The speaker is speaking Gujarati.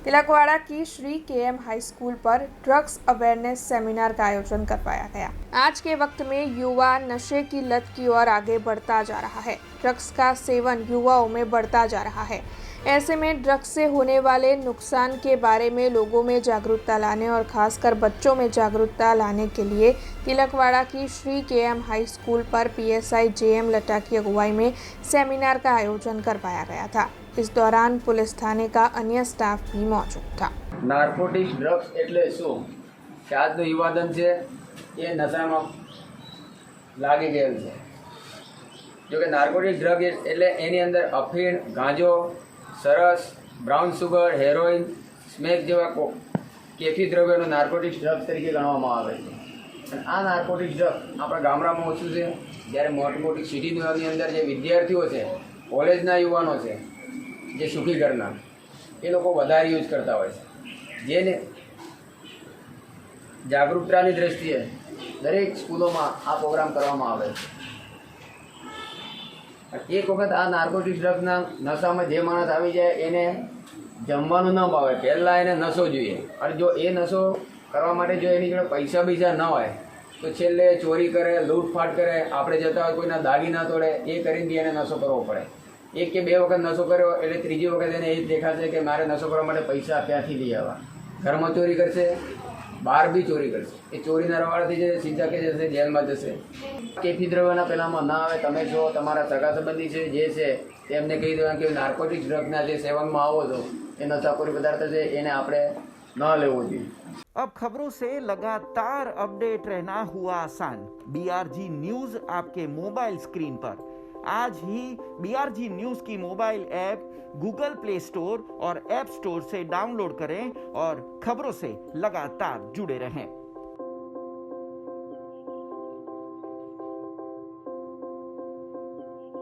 तिलकवाड़ा की श्री केएम हाई स्कूल पर ड्रग्स अवेयरनेस सेमिनार का आयोजन करवाया गया। आज के वक्त में युवा नशे की लत की ओर आगे बढ़ता जा रहा है। ड्रग्स का सेवन युवाओं में बढ़ता जा रहा है। ऐसे में ड्रग्स से होने वाले नुकसान के बारे में लोगों में जागरूकता लाने और खासकर बच्चों में जागरूकता लाने के लिए तिलकवाड़ा की श्री केएम हाई स्कूल पर पीएसआई जेएम लटा की अगुवाई में सेमिनार का आयोजन करवाया गया था। इस दौरान पुलिस थाने का अन्य स्टाफ भी मौजूद था। નાર્કોટિક્સ ડ્રગ્સ એટલે શું કે આજનો યુવાધન છે એ નશામાં લાગી ગયેલ છે। જો કે નાર્કોટિક ડ્રગ એટલે એની અંદર અફીણ, ગાંજો, સરસ, બ્રાઉન સુગર, હેરોઇન, સ્મેક જેવા કેફી દ્રવ્યોનો નાર્કોટિક્સ ડ્રગ્સ તરીકે ગણવામાં આવે છે। અને આ નાર્કોટિક્સ ડ્રગ આપણા ગામડામાં ઓછું છે, જ્યારે મોટી મોટી સિટીની અંદર જે વિદ્યાર્થીઓ છે, કોલેજના યુવાનો છે, જે સુખી ઘરના એ લોકો વધારે યુઝ કરતા હોય છે। જેને જાગૃતતાની દ્રષ્ટિએ દરેક સ્કૂલોમાં આ પ્રોગ્રામ કરવામાં આવે છે। એક વખત આ નાર્કોટિક્સ ડ્રગ્સના નશામાં જે માણસ આવી જાય એને જમવાનું ન ભાવે, પહેલાં એને નશો જોઈએ। અને જો એ નશો કરવા માટે જો એની જોડે પૈસા બીજા ન હોય તો છેલ્લે ચોરી કરે, લૂંટફાટ કરે, આપણે જતા હોય કોઈના દાગીના તોડે, એ કરીને એને નશો કરવો પડે। એક કે બે વખત નશો કર્યો એટલે ત્રીજી વખત એને એ જ દેખાશે કે મારે નશો કરવા માટે પૈસા ક્યાંથી લઈ આવવા। ઘરમાં ચોરી કરશે, બહાર બી ચોરી કરશે। એ ચોરીના રવાડાથી જે સીધા કે જશે જેલમાં જશે। કેફી દ્રવ્યના પહેલાંમાં ના આવે, તમે જો તમારા સગા સંબંધી છે જે છે તેમને કહી દેવાનું કે નાર્કોટિક્સ ડ્રગના જે સેવનમાં આવો છો એ નશાખોરી પદાર્થ છે એને આપણે ન લેવો જોઈએ। अब खबरों से लगातार अपडेट रहना हुआ आसान। बीआरजी न्यूज आपके मोबाइल स्क्रीन पर। आज ही बीआरजी न्यूज की mobile app Google play store और ऐप स्टोर से डाउनलोड करें और खबरों से लगातार जुड़े रहें।